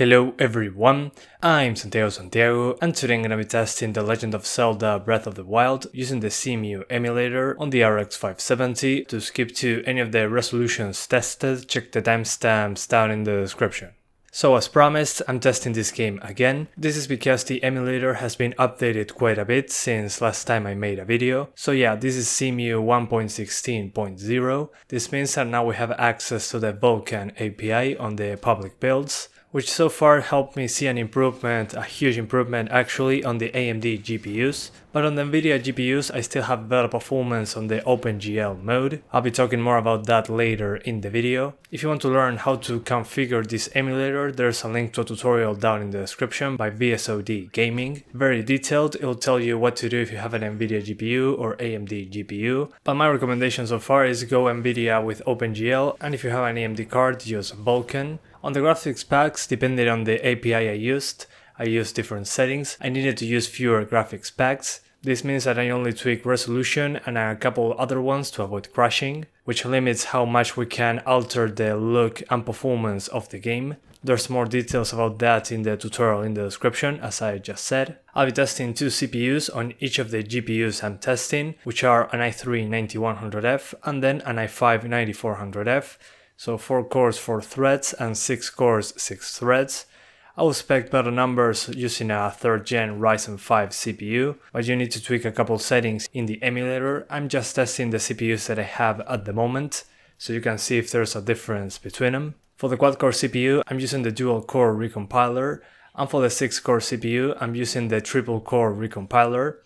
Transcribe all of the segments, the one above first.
Hello everyone, I'm Santiago, and today I'm gonna be testing The Legend of Zelda Breath of the Wild using the CEMU emulator on the RX 570. To skip to any of the resolutions tested, check the timestamps down in the description. So as promised, I'm testing this game again. This is because the emulator has been updated quite a bit since last time I made a video. So yeah, this is CEMU 1.16.0. This means that now we have access to the Vulkan API on the public builds, which so far helped me see an improvement, a huge improvement actually, on the AMD GPUs. But on the Nvidia GPUs I still have better performance on the OpenGL mode. I'll be talking more about that later in the video. If you want to learn how to configure this emulator, there's a link to a tutorial down in the description by VSOD Gaming. Very detailed, it'll tell you what to do if you have an Nvidia GPU or AMD GPU. But my recommendation so far is go Nvidia with OpenGL, and if you have an AMD card, use Vulkan. On the graphics packs, depending on the API I used different settings. I needed to use fewer graphics packs. This means that I only tweak resolution and a couple other ones to avoid crashing, which limits how much we can alter the look and performance of the game. There's more details about that in the tutorial in the description, as I just said. I'll be testing two CPUs on each of the GPUs I'm testing, which are an i3-9100F and then an i5-9400F. So 4 cores 4 threads and 6 cores 6 threads. I will expect better numbers using a 3rd gen Ryzen 5 CPU, but you need to tweak a couple settings in the emulator. I'm just testing the CPUs that I have at the moment, so you can see if there's a difference between them. For the quad-core CPU, I'm using the dual-core recompiler, and for the 6-core CPU, I'm using the triple-core recompiler.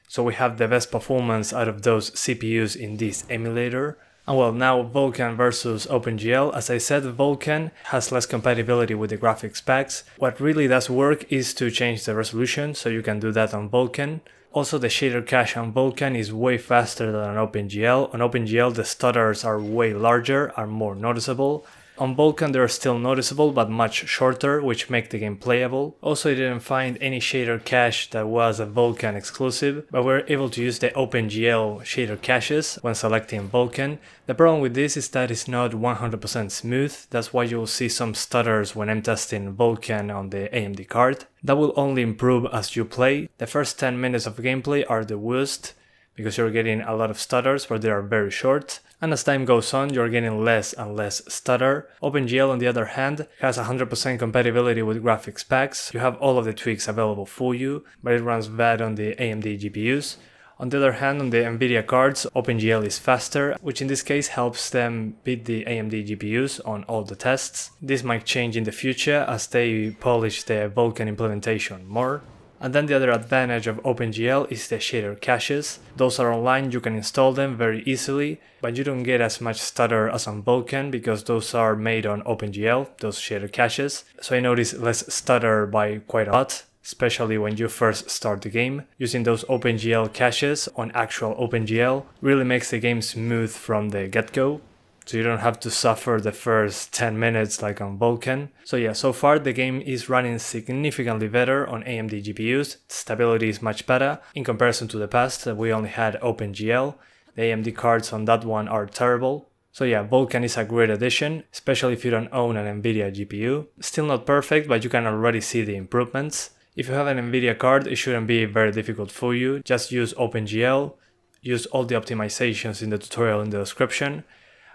So we have the best performance out of those CPUs in this emulator. And well, now Vulkan versus OpenGL. As I said, Vulkan has less compatibility with the graphics packs. What really does work is to change the resolution, so you can do that on Vulkan. Also, the shader cache on Vulkan is way faster than on OpenGL. On OpenGL, the stutters are way larger, are more noticeable. On Vulkan they're still noticeable but much shorter, which make the game playable. Also, I didn't find any shader cache that was a Vulkan exclusive, but we're able to use the OpenGL shader caches when selecting Vulkan. The problem with this is that it's not 100% smooth, that's why you'll see some stutters when I'm testing Vulkan on the AMD card. That will only improve as you play. The first 10 minutes of gameplay are the worst, because you're getting a lot of stutters, but they are very short. And as time goes on, you're getting less and less stutter. OpenGL, on the other hand, has 100% compatibility with graphics packs. You have all of the tweaks available for you, but it runs bad on the AMD GPUs. On the other hand, on the Nvidia cards, OpenGL is faster, which in this case helps them beat the AMD GPUs on all the tests. This might change in the future as they polish the Vulkan implementation more. And then the other advantage of OpenGL is the shader caches. Those are online, you can install them very easily, but you don't get as much stutter as on Vulkan because those are made on OpenGL, those shader caches. So I notice less stutter by quite a lot, especially when you first start the game. Using those OpenGL caches on actual OpenGL really makes the game smooth from the get-go. So you don't have to suffer the first 10 minutes like on Vulkan. So yeah, so far the game is running significantly better on AMD GPUs. Stability is much better in comparison to the past. We only had OpenGL. The AMD cards on that one are terrible. So yeah, Vulkan is a great addition, especially if you don't own an Nvidia GPU. Still not perfect, but you can already see the improvements. If you have an Nvidia card, it shouldn't be very difficult for you. Just use OpenGL, use all the optimizations in the tutorial in the description,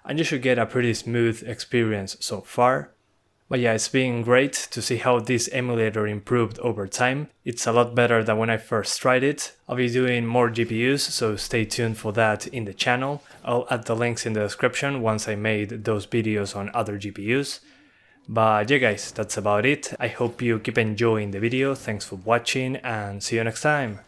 and you should get a pretty smooth experience so far. But yeah, it's been great to see how this emulator improved over time. It's a lot better than when I first tried it. I'll be doing more GPUs, so stay tuned for that in the channel. I'll add the links in the description once I made those videos on other GPUs. But yeah guys, that's about it. I hope you keep enjoying the video. Thanks for watching and see you next time.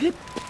Hip!